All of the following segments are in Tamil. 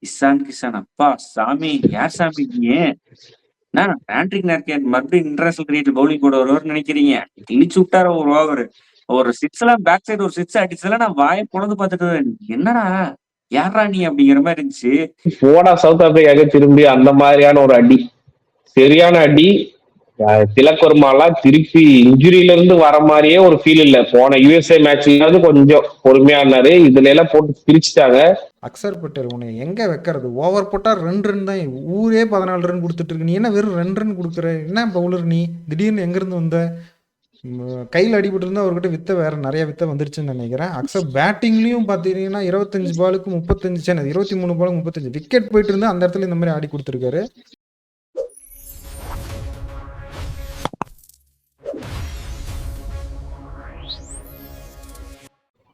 இஷான் கிஷன் அப்பா சாமி! யார் சாமி நீங்க? என்ன பேட்ரிக் நார்கேன் மறுபடியும் இன்டர்நேஷனல் கிரிக்கெட்ல பவுலிங் போட வருவாருன்னு நெனைக்கிறீங்க? கிழிச்சு விட்டாரு ஒரு ஓவரு. ஒரு 6லாம் பேக் சைடு ஒரு 6 அடிச்சதுல நான் வாய பொளந்து பார்த்துட்டு, "என்னடா? யார்றா நீ?" அப்படிங்கிற மாரி இருந்துச்சு. போடா சவுத் ஆப்பிரிக்காவுக்கு திரும்பி அந்த மாதிரியான ஒரு அடி. சரியான அடி. திலக் வர்மாலாம் திருப்பி இன்ஜுரியில இருந்து வர மாதிரியே ஒரு ஃபீல் இல்ல. போன யுஎஸ்ஏ மேட்ச்லயாவது கொஞ்சம் பொறுமையா இருந்தாரு. இதுல எல்லாம் போட்டு பிரிச்சுட்டாங்க. அக்சர் பட்டேல் உன்னை எங்க வைக்கிறது? ஓவர் போட்டா 2 ரன் தான். ஊரே 14 ரன் குடுத்துட்டு இருக்கு. நீ என்ன வெறும் 2 ரன் குடுக்குற? என்ன பவுலர் நீ? திடீர்னு எங்கிருந்து வந்த? கையில் அடிபட்டு இருந்தா அவர்கிட்ட வித்த வேற நிறைய வித்த வந்துருச்சுன்னு நினைக்கிறேன். அக்சர் பேட்டிங்லயும் பாத்தீங்கன்னா 25 பாலுக்கு 35 23 பாலுக்கு 35 விக்கெட் போயிட்டு இருந்தா அந்த இடத்துல இந்த மாதிரி ஆடி கொடுத்துருக்காரு.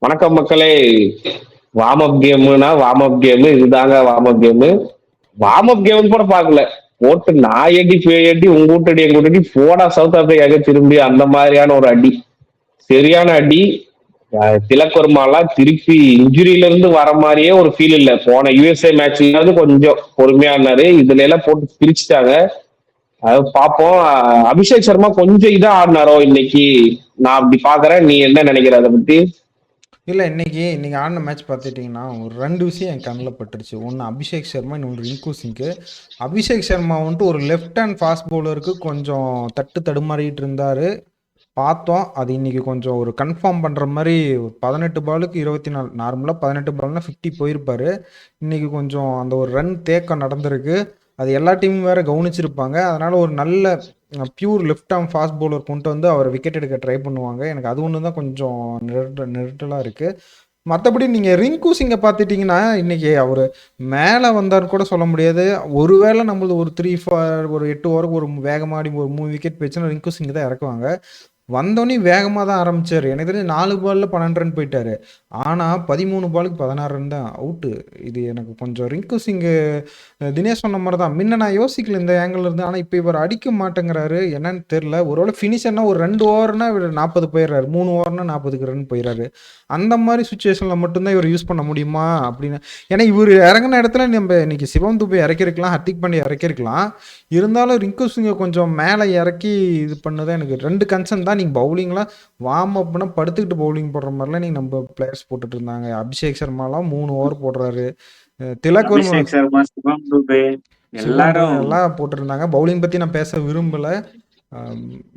வணக்கம் மக்களே. வார்ம் அப் கேம்னா வார்ம் அப் கேம், இதுதாங்க warm up game. Warm up game கூட பாக்கல, போட்டு நான் அடி பேயடி உங்க கூட்டடி எங்க கூட்டடி போடா சவுத் ஆப்பிரிக்காவுக்கு திரும்பி அந்த மாதிரியான ஒரு அடி. சரியான அடி. திலக் வர்மாலாம் திருப்பி இன்ஜுரியில இருந்து வர மாதிரியே ஒரு ஃபீல் இல்ல. போன யுஎஸ்ஏ மேட்ச்லயாவது கொஞ்சம் பொறுமையா இருந்தாரு. இதுல எல்லாம் போட்டு பிரிச்சுட்டாங்க. அது பார்ப்போம். அபிஷேக் சர்மா கொஞ்சம் இதா ஆடினாரோ இன்னைக்கு, நான் அப்படி பாக்குறேன். நீ என்ன நினைக்கிற அதை பத்தி? இல்லை இன்னைக்கு ஆடின மேட்ச் பார்த்துட்டிங்கன்னா ஒரு 2 விஷயம் என் கண்ணில் பட்டுருச்சு. ஒன்று அபிஷேக் சர்மா, இன்னொன்று ரிங்கு சிங்கு. அபிஷேக் சர்மா வந்துட்டு ஒரு லெஃப்ட் ஹேண்ட் ஃபாஸ்ட் பவுலருக்கு கொஞ்சம் தடுமாறிட்டு இருந்தார் பார்த்தோம். அது இன்னைக்கு கொஞ்சம் ஒரு கன்ஃபார்ம் பண்ணுற மாதிரி 18 பாலுக்கு 24. நார்மலாக 18 பால்னா 50 போயிருப்பார். இன்னைக்கு கொஞ்சம் அந்த ஒரு ரன் தேக்கம் நடந்திருக்கு. அது எல்லா டீமும் வேற கவனிச்சிருப்பாங்க. அதனால ஒரு நல்ல pure left arm fast bowler கொண்டு வந்து அவர் விக்கெட் எடுக்க ட்ரை பண்ணுவாங்க. எனக்கு அது ஒன்று தான் கொஞ்சம் நெருட்டலாக இருக்குது. மற்றபடி நீங்கள் ரிங்கு சிங்கை பார்த்துட்டிங்கன்னா இன்றைக்கி அவர் மேலே வந்தார்னு கூட சொல்ல முடியாது. ஒருவேளை நம்மளது ஒரு 3-4 ஒரு 8 ஓவருக்கு ஒரு வேகமாடி ஒரு 3 விக்கெட் போயிடுச்சுன்னா ரிங்கு சிங் தான் இறக்குவாங்க. வந்தோடனே வேகமாக தான் ஆரம்பித்தார். எனக்கு தெரிஞ்சு 4 பாலில் 12 ரன் போயிட்டார். ஆனால் 13 பாலுக்கு 16 ரன் தான் அவுட்டு. இது எனக்கு கொஞ்சம் ரிங்கு சிங்கு தினேஷ் சொன்ன மாதிரி தான். முன்ன நான் யோசிக்கல இந்த ஆங்கிள் இருந்து. ஆனால் இப்போ இவர் அடிக்க மாட்டேங்கிறாரு, என்னன்னு தெரில. ஒருவேளை ஃபினிஷர்னா ஒரு 2 ஓவர்னா இவர் 40 போயிடுறாரு, 3 ஓவர்னா 40க்கு ரன் போயிடுறாரு. அந்த மாதிரி சுச்சுவேஷனில் மட்டும்தான் இவர் யூஸ் பண்ண முடியுமா அப்படின்னு. ஏன்னா இவர் இறங்கின இடத்துல நம்ம இன்னைக்கு சிவம் துபை இறக்கிருக்கலாம், ஹர்திக் பாண்டியா இறக்கிருக்கலாம். இருந்தாலும் ரிங்கு சிங்கை கொஞ்சம் மேலே இறக்கி இது பண்ணதான் எனக்கு 2 கன்சர்ன் தான். நீங்கள் பவுலிங்லாம் வார்ம் அப்னா படுத்துக்கிட்டு பவுலிங் போடுற மாதிரிலாம் நீங்கள் நம்ம பிளேயர்ஸ் போட்டுட்டு இருந்தாங்க. அபிஷேக் சர்மாலாம் 3 ஓவர் போடுறாரு. திலக் வர்மா, எல்லாரும் எல்லாம் போட்டிருந்தாங்க. பவுலிங் பற்றி நான் பேச விரும்பலை.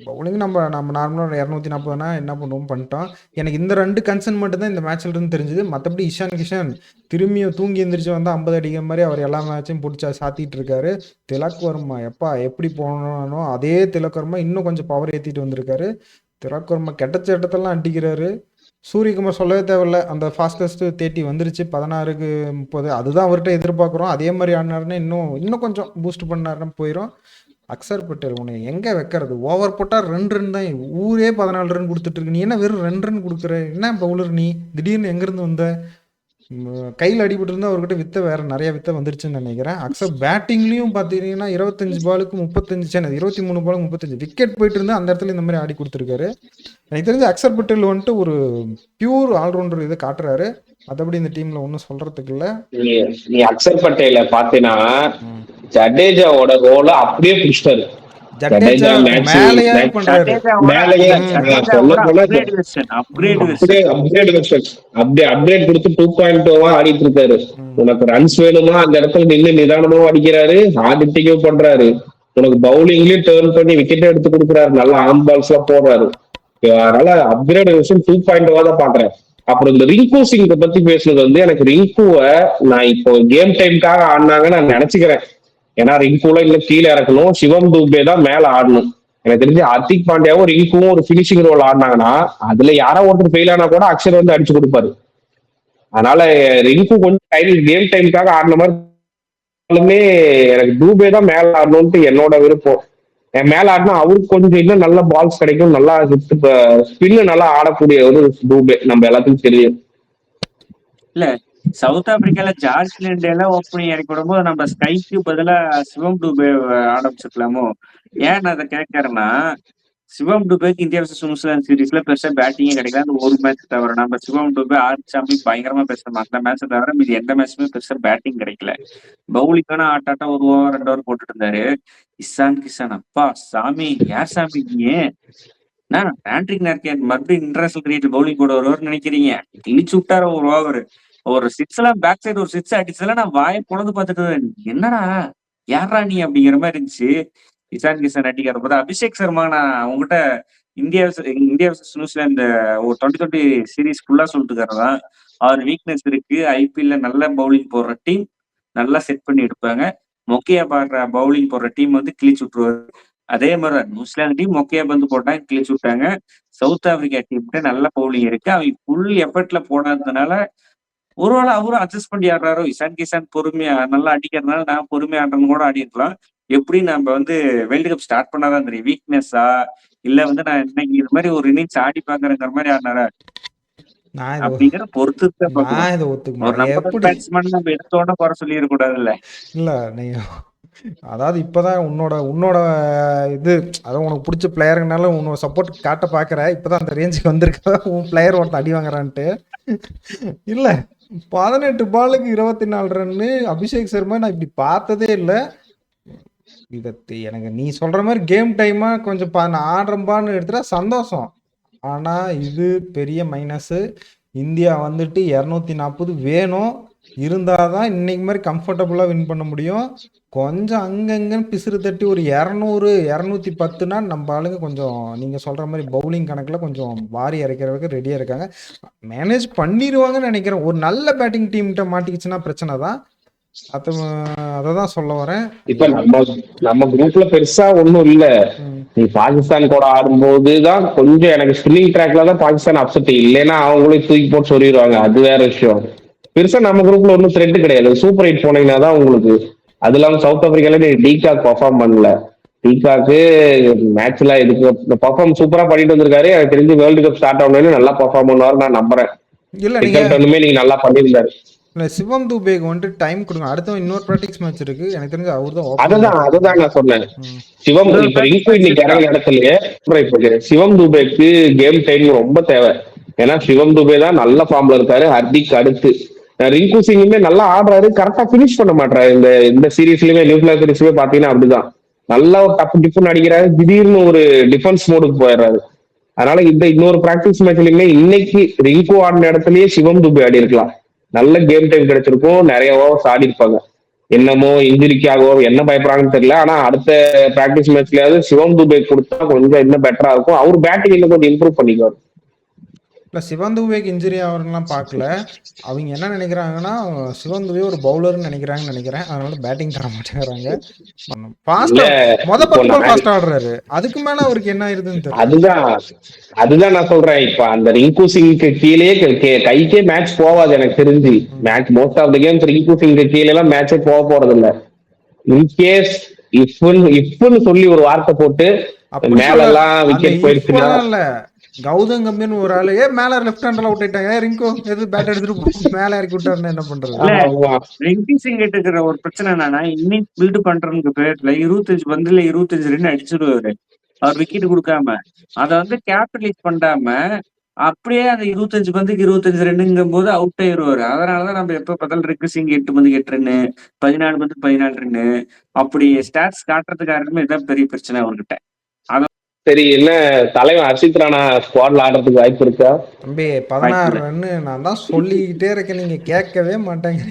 பவுலிங் நம்ம நார்மலாக 240னா என்ன பண்ணுவோம் பண்ணிட்டோம். எனக்கு இந்த 2 கன்சர்ன் மட்டும்தான் இந்த மேட்ச்ல இருந்து தெரிஞ்சுது. மற்றபடி இஷான் கிஷன் திரும்பியும் தூங்கி எந்திரிச்சு வந்து 50 அடிக்கிற மாதிரி அவர் எல்லா மேட்சையும் பிடிச்சா சாத்திட்டு இருக்காரு. திலக் வர்மா எப்பா எப்படி போனோ அதே திலக் வர்மா இன்னும் கொஞ்சம் பவர் ஏற்றிட்டு வந்திருக்காரு. திலக் வர்மா கிடைச்ச இடத்தெல்லாம் அடிக்கிறாரு. சூரியகுமார் சொல்லவே தேவையில்ல, அந்த ஃபாஸ்டஸ்ட் 30 வந்துருச்சு, 16க்கு 30. அதுதான் அவர்கிட்ட எதிர்பார்க்குறோம். அதே மாதிரி ஆடினாருன்னா இன்னும் கொஞ்சம் பூஸ்ட் பண்ணாருன்னா போயிடும். அக்சர் பட்டேல் உன்னை எங்கே வைக்கிறது? ஓவர் போட்டால் 2 ரன் தான். ஊரே 14 ரன் கொடுத்துட்டு இருக்கு. நீ என்ன வெறும் 2 ரன் கொடுக்குற? என்ன பவுலர் நீ? திடீர்னு எங்கேருந்து வந்த? கையில் அடிபட்டு இருந்தால் அவர்கிட்ட வித்த வேற நிறைய வித்த வந்துருச்சுன்னு நினைக்கிறேன். அக்சர் பேட்டிங்லயும் பார்த்தீங்கன்னா 25 பாலுக்கு 35 23 பாலுக்கு 35 விக்கெட் போயிட்டு இருந்தா அந்த இடத்துல இந்த மாதிரி ஆடி கொடுத்துருக்காரு. எனக்கு தெரிஞ்ச அக்சர் பட்டேல் வந்துட்டு ஒரு பியூர் ஆல்ரவுண்டர் இதை காட்டுறாரு. மற்றபடி இந்த டீம்ல ஒன்றும் சொல்றதுக்கு இல்லை. நீ அக்சர் பட்டேல பார்த்தீங்கன்னா ஜடேஜாவோட ரோல அப்படியே பிடிச்சிட்டாரு. ஜடேஜா மேலேயே பண்றாரு. அப்கிரேட் கொடுத்து 2.0 ஆடிட்டு இருக்காரு. உனக்கு ரன்ஸ் வேணுமா அந்த இடத்துல நின்று நிதானமா அடிக்கிறாரு. ஹார்ட் ஹிட்டிங்கும் பண்றாரு. உனக்கு பவுலிங்லயும் டேர்ன் பண்ணி விக்கெட் எடுத்து கொடுக்குறாரு. நல்ல ஆம் பால்ஸ் எல்லாம் போடுறாரு. அதனால அப்கிரேட் விஷயம் 2.0 தான் பாக்குறேன். அப்புறம் இந்த ரிங்கு சிங் பத்தி பேசுனது வந்து எனக்கு ரிங்குவை நான் இப்போ கேம் டைமுக்காக ஆடினாங்கன்னு நான் நினைச்சுக்கிறேன். ஏன்னா ரிங்குல இல்ல கீழே இறக்கணும், சிவம் துபே தான் மேல ஆடணும். எனக்கு தெரிஞ்சு ஹர்திக் பாண்டியாவும் ரிங்குவும் ஒரு பினிஷிங் ரோல் ஆடினாங்கன்னா அதுல யாரோ ஒருத்தர் ஃபெயில் ஆனா கூட அக்ஷர் வந்து அடிச்சு கொடுப்பாரு. அதனால ரிங்கு கொஞ்சம் கேம் டைமுக்காக ஆடின மாதிரி எனக்கு தூபே தான் மேல ஆடணும்ட்டு என்னோட விருப்பம். மேல ஆடினா அவருக்கு கொஞ்சம் இன்னும் நல்ல பால்ஸ் கிடைக்கும், நல்லா ஸ்பின்னு நல்லா ஆடக்கூடிய ஒரு தூபே நம்ம எல்லாத்துக்கும் தெரியும். இல்ல சவுத் ஆப்பிரிக்கால ஜார்ஜ் லிண்டே ஓப்பனிங் இறக்கி விடும்போது நம்ம ஸ்கைக்கு பதிலா சிவம் டூபே ஆரம்பிச்சிருக்கலாமோ? ஏன் நான் அதை கேட்கறேன்னா, சிவம் டுபேக்கு இந்தியா vs நியூசிலாந்து சீரிஸ்ல பெருசா பேட்டிங்கே கிடைக்கல. அந்த ஒரு மேட்ச் தவிர நம்ம சிவம் டுபே ஆர்ச்சாமி பயங்கரமா பேசணும். அந்த மேட்சை தவிர மீதி எந்த மேட்சுமே பெருசா பேட்டிங் கிடைக்கல. பவுலிங்கான ஆட்டாட்டா 1 ஓவர் 2 ஓவர் போட்டுட்டு இருந்தாரு. இசான் கிசான் அப்பா சாமி யார் சாமி நீ? நான் பேண்ட்ரிக் நார்கேன் மறுபடியும் இன்டர்நேஷனல் கிரிக்கெட் பவுலிங் கூட வருவார்னு நினைக்கிறீங்க? கிழிச்சு விட்டாரு ஒரு ஓவர். ஒரு சிக்ஸ் எல்லாம் பேக் சைடு ஒரு சிக்ஸ் அடிச்சதுல நான் வாயை பொழந்து பார்த்துட்டு என்னடா யாரா நீ அப்படிங்கிற மாதிரி இருந்துச்சு. இசான் கிசான் அடிக்கிற போது அபிஷேக் சர்மா நான் உங்ககிட்ட இந்தியா vs நியூசிலாந்து ஒரு 2020 சீரீஸ் ஃபுல்லா சொல்லிட்டு இருக்கிறதா அவர் வீக்னஸ் இருக்கு. ஐபிஎல்ல நல்ல பவுலிங் போடுற டீம் நல்லா செட் பண்ணி எடுப்பாங்க. மொக்கையா பாடுற பவுலிங் போடுற டீம் வந்து கிழிச்சு விட்டுருவாரு. அதே மாதிரி நியூசிலாந்து டீம் மொக்கையா பந்து போட்டாங்க, கிழிச்சு விட்டாங்க. சவுத் ஆப்பிரிக்கா டீம்கிட்ட நல்ல பவுலிங் இருக்கு. அவங்க ஃபுல் எஃபர்ட்ல போடாததுனால ஒருவேளை அவரும் அட்ஜஸ்ட் பண்ணி ஆடுறாரோ. இசான் கிசான் பொறுமையா நல்லா அடிக்கிறதுனால நான் பொறுமையா ஆடுறேன்னு கூட ஆடி இருக்கலாம். எப்படி நம்ம வந்து வேர்ல்டு கப் ஸ்டார்ட் பண்ணாதான் தெரியும் வீக்னஸா இல்ல வந்து நான் இன்னைக்கு இது மாதிரி ஒரு இன்னிங்ஸ் ஆடி பாக்குறேங்கிற மாதிரி ஆடினாரா நான் இதை அப்படிங்கிற பொறுத்து தான் பார்க்கணும். நான் இதை ஒத்துக்க ஒரு மாட்டேன். நம்பர் எப்படி பேட்ஸ்மேன் நம்ம எடுத்தோட குறை சொல்லிடக்கூடாதுல்ல. இல்ல நீங்க அதாவது இப்பதான் உன்னோட இது அதாவது உனக்கு பிடிச்ச பிளேயருனால உன்னோட சப்போர்ட் காட்ட பாக்குற. இப்பதான் அந்த ரேஞ்சுக்கு வந்திருக்க உன் பிளேயர் ஒருத்தன் அடி வாங்குறான்ட்டு. இல்ல 18 பாலுக்கு 24 ரன்னு அபிஷேக் சர்மா நான் இப்படி பார்த்ததே இல்லை. எனக்கு நீ சொல்ற மாதிரி கேம் டைமா கொஞ்சம் நான் ஆடுறம்பான்னு எடுத்துட்டா சந்தோஷம். ஆனா இது பெரிய மைனஸ். இந்தியா வந்துட்டு 240 வேணும். இருந்தாதான் இன்னைக்கு மாதிரி கம்ஃபர்டபுளா வின் பண்ண முடியும். கொஞ்சம் அங்கங்கன்னு பிசுறு தட்டி ஒரு 200 210னா நம்ம ஆளுங்க கொஞ்சம் நீங்க சொல்ற மாதிரி பவுலிங் கணக்குல கொஞ்சம் வாரி இறக்கிறதுக்கு ரெடியா இருக்காங்க. மேனேஜ் பண்ணிடுவாங்கன்னு நினைக்கிறேன். ஒரு நல்ல பேட்டிங் டீம்கிட்ட மாட்டிக்கிச்சுன்னா பிரச்சனை தான். அததான் சொல்ல வரேன். இப்ப நம்ம குரூப்ல பெருசா ஒண்ணும் இல்ல. நீ பாகிஸ்தான் கூட ஆடும்போதுதான் கொஞ்சம் எனக்கு ஸ்பின்னிங் ட்ராக்ல தான் பாகிஸ்தான் அப்செட். இல்லைன்னா அவங்களே தூக்கி போட்டு சொல்லிடுவாங்க. அது வேற விஷயம். பெருசா நம்ம குரூப்ல ஒன்றும் த்ரெட் கிடையாது. சூப்பர் 8 போனீங்கன்னா தான் உங்களுக்கு. அது இல்லாம சவுத் ஆப்பிரிக்கால டீகாக் பெர்ஃபார்ம் பண்ணல. டீகாக்கு மேட்ச்ல இதுக்கு பெர்ஃபார்ம் சூப்பரா பண்ணிட்டு வந்திருக்காரு. எனக்கு தெரிஞ்சு வேர்ல்டு கப் ஸ்டார்ட் ஆகணும்னு நல்லா பெர்ஃபார்ம் பண்ணுவாரு நான் நம்புறேன். இல்ல நீங்க நல்லா பண்ணியிருந்தாரு. இல்ல சிவம் துபேக்கு வந்துட்டு டைம் கொடுங்க. அடுத்த இன்னொரு ப்ராக்டிஸ் மேட்ச் இருக்கு. எனக்கு தெரிஞ்சு அவர் தான் அதுதான் நான் சொன்னேன். சிவம் இப்ப ரிங்கு இன்னைக்கு இறங்க இடத்துலயே சிவம் துபேக்கு கேம் டைம் ரொம்ப தேவை. ஏன்னா சிவம் துபே தான் நல்ல ஃபார்ம்ல இருக்காரு. ஹர்திக் அடுத்து ரிங்கு சிங்குமே நல்லா ஆடுறாரு. கரெக்டா பினிஷ் பண்ண மாட்டாரு. இந்த சீரீஸ்லயுமே நியூசிலாந்து சீரீஸ்லயுமே பாத்தீங்கன்னா அப்படிதான். நல்லா ஒரு டப்பு டிஃபன் அடிக்கிறாரு. திடீர்னு ஒரு டிஃபென்ஸ் மோடுக்கு போயிடுறாரு. அதனால இன்னொரு பிராக்டிஸ் மேட்ச்லயுமே இன்னைக்கு ரிங்கு ஆடின இடத்துலயே சிவம் துபே ஆடி இருக்கலாம். நல்ல கேம் டைம் கிடைச்சிருக்கும். நிறைய ஓவர்ஸ் ஆடி இருப்பாங்க. என்னமோ இன்ஜுரிக்காகவோ என்ன பயப்படுறாங்கன்னு தெரியல. ஆனா அடுத்த பிராக்டிஸ் மேட்ச்லயாவது சிவம் துபே கொடுத்தா கொஞ்சம் இன்னும் பெட்டரா இருக்கும். அவர் பேட்டிங் இன்னும் கொஞ்சம் இம்ப்ரூவ் பண்ணிக்குவார். இல்லை சிவம் துபேக்கு இன்ஜுரி ஆகிறதுலாம் பார்க்கல. அவங்க என்ன நினைக்கிறாங்கன்னா சிவம் துபே ஒரு பவுலர்னு நினைக்கிறாங்கன்னு நினைக்கிறேன். அதனால பேட்டிங் தர மாட்டேங்கிறாங்க. ஃபாஸ்ட் ஆடுறாரு. அதுக்கு மேல அவருக்கு என்ன ஆயிருதுன்னு தெரியல. அதுதான் நான் சொல்றேன். இப்ப அந்த ரிங்கு சிங்க்கு கீழே கைக்கே மேட்ச் போவாது எனக்கு தெரிஞ்சு. Match most of the games Rinku சிங்க்கு கீழே எல்லாம் மேட்சே போக போறது இல்ல. இன்கேஸ் இஃப்னு சொல்லி ஒரு வார்த்தை போட்டு மேல எல்லாம் விக்கெட் போயிடுச்சுன்னா கௌதம் கம்பீர் ஒரு ஆளு மேல லெஃப்ட் ஹேண்ட்ல அவுட் ஆயிட்டாங்க. ரிங்கு எது பேட் எடுத்துட்டு மேல இறக்கி விட்டாருன்னு என்ன பண்றது? ரிங்கு சிங் இருக்கிற ஒரு பிரச்சனை என்னன்னா இன்னிங்ஸ் பில்டு பண்றதுக்கு பேர்ல 25 பந்துல 25 ரன் அடிச்சிருவாரு. அவர் விக்கெட் கொடுக்காம அதை வந்து கேபிட்டலைஸ் பண்ணாம அப்படியே அந்த 25 பந்துக்கு 25 ரன்னுங்கும் போது அவுட் ஆயிடுவாரு. அதனாலதான் நம்ம எப்ப பார்த்தாலும் ரிங்கு சிங் 8 பந்துக்கு 8 ரன்னு 14 பந்துக்கு 14 ரன்னு அப்படி ஸ்டாட்ஸ் காட்டுறதுக்காரமே இதான் பெரிய பிரச்சனை அவர்கிட்ட. சரி, என்ன தலைவன் ஹர்ஷித் ராணா ஸ்குவாட்ல ஆடுறதுக்கு வாய்ப்பு இருக்கா? தம்பி 16 ரன்னு நான் தான் சொல்லிக்கிட்டே இருக்கேன். நீங்க கேட்கவே மாட்டாங்க.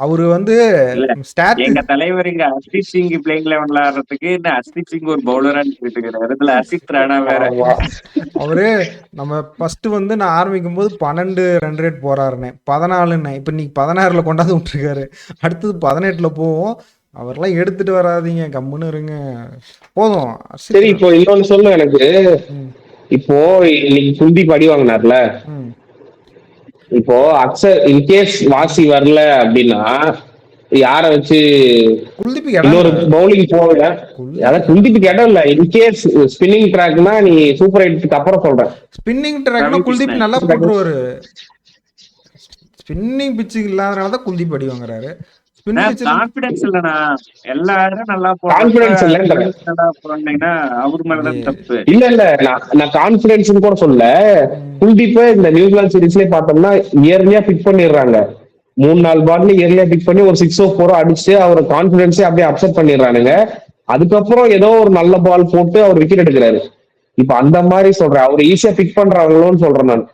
அவரு வந்து எங்க தலைவர் இங்க ஹர்ஷித் சிங் பிளேயிங் 11ல ஆடுறதுக்கு ஹர்ஷித் சிங் ஒரு பவுலரான்னு கேட்டுக்கிறாரு. ஹர்ஷித் ராணா வேற. அவரு நம்ம ஃபர்ஸ்ட் வந்து நான் ஆரம்பிக்கும் போது 12 ரன் ரேட் போறாருன்னு 14ன்னு இப்ப நீ 16ல கொண்டாந்து விட்டுருக்காரு. அடுத்தது 18ல போவோம். அவரெல்லாம் எடுத்துட்டு வராதீங்க, கம்முன்னு இருங்க போதும். சரி, இப்போ இன்னொன்னு சொல்லு எனக்கு. இப்போ இன்னைக்கு குல்தீப் அடி வாங்கினார்ல, இப்போ அக்சர் இன்கேஸ் வாசி வரல அப்படின்னா யார வச்சு இன்னொரு பவுலிங் போகல. அதான் குல்தீப்புக்கு இடம் இல்ல. இன்கேஸ் ஸ்பின்னிங் ட்ராக்னா நீ சூப்பர் 8க்கு அப்புறம் சொல்றேன். ஸ்பின்னிங் ட்ராக்னா குல்தீப் நல்லா போட்டுருவாரு. ஸ்பின்னிங் பிச்சு இல்லாதனாலதான் குல்தீப் அடி வாங்குறாரு. ஸ்பின் கிச்சன் கான்பிடன்ஸ் இல்லண்ணா. எல்லாரும் நல்லா போடுறப்ப கான்பிடன்ஸ் இல்லன்ற இவனுக்கு நல்லா போனீங்கன்னா அவர் மேலதான் தப்பு. இல்ல நான் கான்பிடன்ஸ் கூட சொல்ல. குல்தீப்ப இந்த நியூசிலாந்து சீரீஸ்லயே பார்த்தோம்னா இயர்லியா பிக் பண்ணிடுறாங்க. 3-4 பால்ல இயர்லியா பிக் பண்ணி ஒரு 6 4 அடிச்சு அவர் கான்பிடன்ஸே அப்படியே அப்செட் பண்ணிடுறானுங்க. அதுக்கப்புறம் ஏதோ ஒரு நல்ல பால் போட்டு அவர் விக்கெட் எடுக்கிறாரு. இப்ப அந்த மாதிரி சொல்றேன், அவர் ஈஸியா பிக் பண்றாங்களோன்னு சொல்றேன் நான்.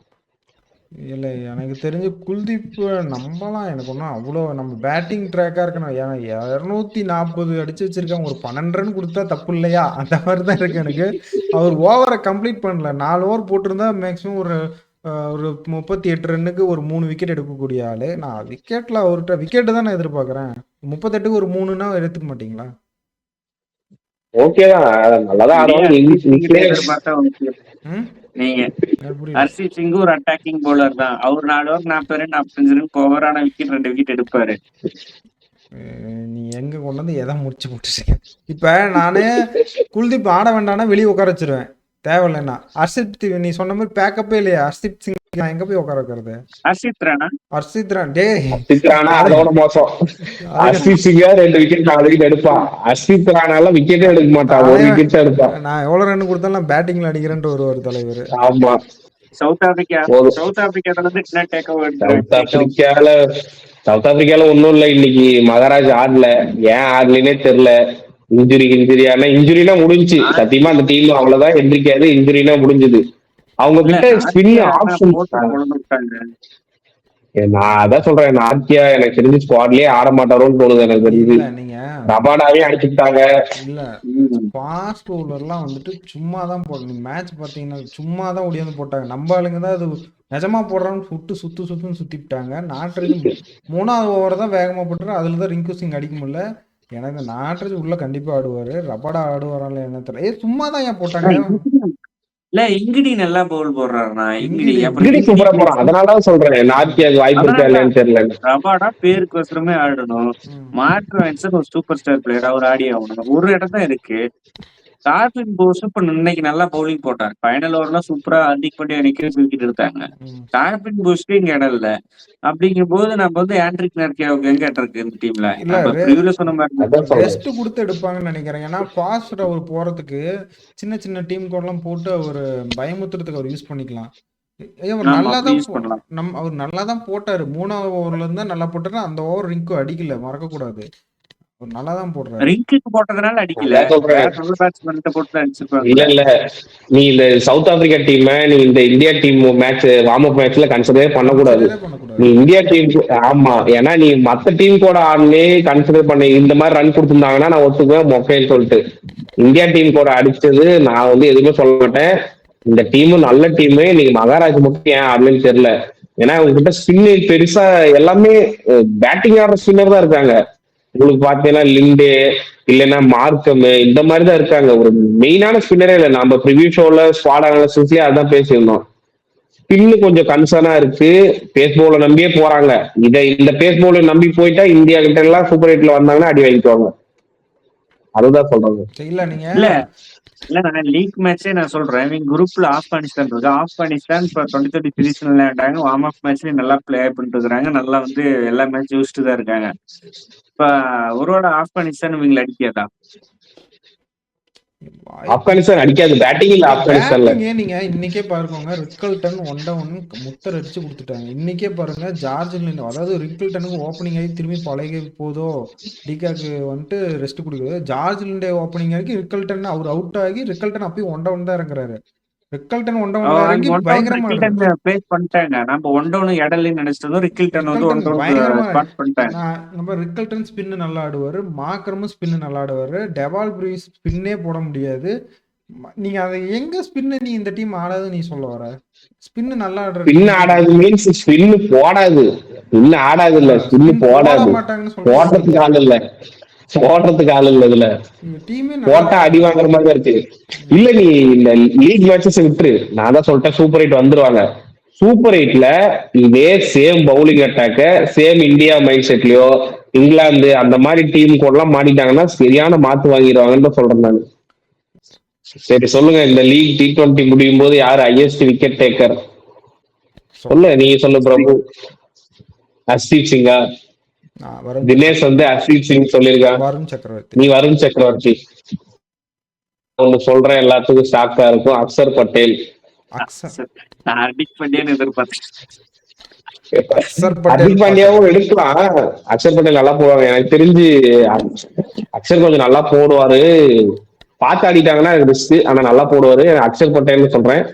இல்ல எனக்கு தெரிஞ்சு குல்தீப் நம்பலாம். எனக்கு ஒன்றும் அவ்வளோ நம்ம பேட்டிங் ட்ராக்கா இருக்கணும். ஏன்னா 240 அடிச்சு வச்சிருக்காங்க, ஒரு 12 ரன் கொடுத்தா தப்பு இல்லையா, அந்த மாதிரி தான் இருக்கு எனக்கு. அவர் ஓவரை கம்ப்ளீட் பண்ணல. 4 ஓவர் போட்டிருந்தா மேக்ஸிமம் ஒரு 38 ரன்னுக்கு ஒரு 3 விக்கெட் எடுக்கக்கூடிய ஆளு. நான் விக்கெட்ல அவர்கிட்ட விக்கெட்டு தான் நான் எதிர்பார்க்கறேன். 38க்கு ஒரு 3னா எடுத்துக்க மாட்டீங்களா? ஓகே தான், நல்லாதான் ஆடுவாங்க. எதிர்பார்த்தா நீங்க ஹர்ஷீப் சிங் ஒரு அட்டாக்கிங் பவுலர் தான். அவர் 4 ஓவர் 40 ரன் 45 ரன் ஓவரான விக்கெட் 2 விக்கெட் எடுப்பாரு. நீ எங்க கொண்டு வந்து எதை முடிச்சு போட்டுருக்கீங்க? இப்ப நானு குல்தீப் ஆட வேண்டாம்னா வெளியே உட்கார வச்சிருவேன் தேவையில்லைன்னா. ஹர்ஷித் நீ சொன்ன மாதிரி பேக்கப்பே இல்லையா ஹர்ஷித் சிங், நான் எங்க போய் உட்கார வைக்கிறது? ஹர்ஷித் ராணா அதோட மோசம். ஹர்ஷித் சிங் 2 விக்கெட் 4 விக்கெட் எடுப்பான். ஹர்ஷித் ராணால விக்கெட்டே எடுக்க மாட்டான், ஒரு விக்கெட் எடுப்பான். நான் எவ்வளவு ரன் கொடுத்தாலும் பேட்டிங்ல அடிக்கிறேன்ட்டு ஒரு தலைவர். ஆமா, சவுத் ஆப்பிரிக்கால ஒண்ணும் இல்ல. இன்னைக்கு மகாராஜ் ஆடல. ஏன் ஆடலனே தெரியல. இன்ஜுரினா முடிஞ்சு. சத்தியமா அந்த டீம் அவ்வளவுதான் எந்திரிக்காது. இன்ஜுரினா முடிஞ்சது. அவங்க கிட்ட ஸ்பின் ஆப்ஷன். நான் அதான் சொல்றேன், நார்த்தியா எனக்கு தெரிஞ்சு ஸ்குவாட்லயே ஆட மாட்டாரோன்னு தோணுது எனக்கு தெரிஞ்சு. ரபாடாவே அடிச்சுட்டாங்க. இல்ல ஃபாஸ்ட் பவுலர்லாம் வந்துட்டு சும்மா தான் போடணும். மேட்ச் பாத்தீங்கன்னா சும்மா தான் ஓடியாந்து போட்டாங்க. நம்ம ஆளுங்க தான் அது நிஜமா போடுறான்னு சுத்துன்னு சுத்திட்டாங்க. நாட்ரஜ் 3வது ஓவர் தான் வேகமா போட்டுரு. அதுலதான் ரிங்கு சிங் அடிக்க முடியல. எனக்கு நாட்ரஜ் உள்ள கண்டிப்பா ஆடுவாரு. ரபாடா ஆடுவாரால என்ன தெரியல. சும்மா தான் ஏன் போட்டாங்க? இல்ல இங்கிடி நல்லா பவுல் போடுறாருண்ணா. இங்கிடி சூப்பரா போறான். அதனாலதான் சொல்றேன் நார்த்தியாக்கு வாய்ப்பு இருக்கா இல்லையான்னு தெரியல. ரபாடா பேருக்கு வசரமே ஆடணும். மார்க் ஒரு சூப்பர் ஸ்டார் பிளேயர், அவர் ஆடி ஆகணும். ஒரு இடம் தான் இருக்கு. கார்லின் போஸ் இப்ப இன்னைக்கு நல்லா பவுலிங் போட்டார். ஃபைனல் ஓவர்லாம் சூப்பரா அடிக் பண்ணி அன்னைக்கு விக்கெட் எடுத்தாங்க. கார்லின் போஸ்க்கு இங்க இடம் இல்ல. அப்படிங்கும் போது நம்ம வந்து ஆண்ட்ரிக் நார்க்கியாவுக்கு எங்க இடம் இருக்கு இந்த டீம்ல? சொன்ன மாதிரி ரெஸ்ட் கொடுத்து எடுப்பாங்கன்னு நினைக்கிறேன். ஏன்னா ஃபாஸ்ட் அவர் போறதுக்கு சின்ன சின்ன டீம் கூட எல்லாம் போட்டு அவர் பயமுத்துறதுக்கு அவர் யூஸ் பண்ணிக்கலாம். அவர் நல்லாதான் போட்டாரு. 3வது ஓவர்ல இருந்தா நல்லா போட்டாரு. அந்த ஓவர் ரிங்கு அடிக்கல, மறக்க கூடாது. நல்லாதான் போடுறாரு. ரிங்குக்கு போட்டதனால அடிக்கல. இல்ல நீ இந்த சவுத் ஆப்பிரிக்கா டீம், நீ இந்த India team match warm up மேட்ச்ல கன்சிடரே பண்ணக்கூடாது. நீ இந்தியா டீம், ஆமா, ஏன்னா நீ மத்த டீம் கூட ஆடலே கன்சிடர் பண்ணி இந்த மாதிரி ரன் கொடுத்துருந்தாங்கன்னா நான் ஒத்துக்குவேன் மொக்கைன்னு சொல்லிட்டு. இந்தியா டீம் கூட அடிச்சது நான் வந்து எதுவுமே சொல்ல மாட்டேன். இந்த டீம் நல்ல டீமு. நீங்க மகாராஜ் மட்டும் ஏன் ஆடலன்னு தெரியல. ஏன்னா உங்ககிட்ட ஸ்பின்னு பெருசா எல்லாமே பேட்டிங் ஆடுற ஸ்பின்னர் தான் இருக்காங்க. உங்களுக்கு பாத்தீங்கன்னா லிண்டே இல்லைன்னா மார்க்கம் இந்த மாதிரிதான் இருக்காங்க. ஒரு மெயினான ஸ்பின்னரே இல்லை. நம்ம ப்ரிவியூ ஷோல ஸ்குவாட் அனாலிசிஸ்லயே அதான் பேசியிருந்தோம். ஸ்பின்னு கொஞ்சம் கன்சர்னா இருக்கு. பேஸ் பவுல நம்பியே போறாங்க. இந்த பேஸ் பவுல நம்பி போயிட்டா இந்தியா கிட்ட எல்லாம் சூப்பர் 8ல வந்தாங்கன்னா அடி வாங்கிக்குவாங்க. அதுதான் சொல்றாங்க. இல்ல நீங்க இல்ல நான் லீக் மேட்சே நான் சொல்றேன். இவங்க குரூப்ல ஆப்கானிஸ்தான் இருக்கு. ஆப்கானிஸ்தான் இப்ப 2020 சீரீஸ் விளையாண்டாங்க. வார்ம் அப் மேட்ச்லயும் நல்லா பிளே பண்ணிட்டு இருக்காங்க. நல்லா வந்து எல்லா மேட்ச் யூஸ்டு தான் இருக்காங்க. இப்ப ஒருவேளை ஆப்கானிஸ்தான் இவங்களை அடிக்காதா? ஆப்கானிஸ்தான் அடிக்காது. பேட்டிங் இல்ல ஆப்கானிஸ்தான்ல. நீங்க இன்னைக்கே பாருங்க, ரிக்கல்டன் 1-1 முத்தர் அடிச்சு கொடுத்துட்டாங்க. இன்னைக்கே பாருங்க ஜார்ஜ், அதாவது ரிக்கல்டனுக்கு ஓப்பனிங் ஆகி திரும்பி பழகி போதோ டிகாக்கு வந்துட்டு ரெஸ்ட் கொடுக்குது. ஜார்ஜ் லிண்டே ஓப்பனிங் ஆகி ரிக்கல்டன் அவர் அவுட் ஆகி ரிக்கல்டன் அப்பயும் 1-1 தான் இருக்கிறாரு. ரிக்கல்டன் 1-1 இறங்கி பயங்கரமா பிளேஸ் பண்ணிட்டாங்க. நம்ம 1-1 இடல்ல நினைச்சதும் ரிக்கல்டன் வந்து 1-1 ஸ்பாட் பண்ணிட்டாங்க. நம்ம ரிக்கல்டன் ஸ்பின் நல்லா ஆடுவாரு. மார்க்கரும் ஸ்பின் நல்லா ஆடுவாரு. டெவால் பிரூஸ் ஸ்பின்னே போட முடியாது. நீங்க அதை எங்க ஸ்பின் நீ இந்த டீம் ஆடாது நீ சொல்ல வர? ஸ்பின் நல்லா ஆடுற ஸ்பின் ஆடாது மீன்ஸ் ஸ்பின் போடாது. ஸ்பின் ஆடாது இல்ல, ஸ்பின் போடாது. போடுறதுக்கு ஆள் இல்ல, போடுறதுக்கு ஆள் இல்ல. இதுல போட்டா அடி வாங்குற மாதிரி இருக்கு. இல்ல நீ இந்த லீக் மேட்சஸ் விட்டுரு. நான் தான் சொல்லிட்டேன் சூப்பர் 8 வந்துருவாங்க. சூப்பர் 8ல இதே சேம் பவுலிங் அட்டாக்க சேம் இந்தியா மைண்ட் செட்லயோ இங்கிலாந்து அந்த மாதிரி டீம் கூட எல்லாம் மாட்டிட்டாங்கன்னா சரியான மாத்து வாங்கிடுவாங்கன்னு சொல்றேன் நான். சரி சொல்லுங்க, இந்த லீக் T20 முடியும் போது யாரு ஹையஸ்ட் விக்கெட் டேக்கர் சொல்லு? நீங்க சொல்லு பிரபு. ஹர்ஷீப் சிங்கா? வருண் தினேஷ் வந்து ஹர்ஷீத் சிங் சொல்லியிருக்கான். வருண் சக்கரவர்த்தி. நீ வருண் சக்கரவர்த்தி. ஒண்ணு சொல்றேன், எல்லாத்துக்கும் ஷாக்கா இருக்கும். அக்சர் பட்டேல். நான் அடிக் பண்ணியேன்னு எதிர்பார்த்தேன். ஹர்திக் பாண்டியாவும் எடுக்கலாம். அக்சர் பட்டேல் நல்லா போடுவாங்க. எனக்கு தெரிஞ்சு அக்சர் கொஞ்சம் நல்லா போடுவாரு. பார்த்து ஆடிட்டாங்கன்னா ரிஸ்க், ஆனா நல்லா போடுவாரு. அக்சர் பட்டேல்னு சொல்றேன்.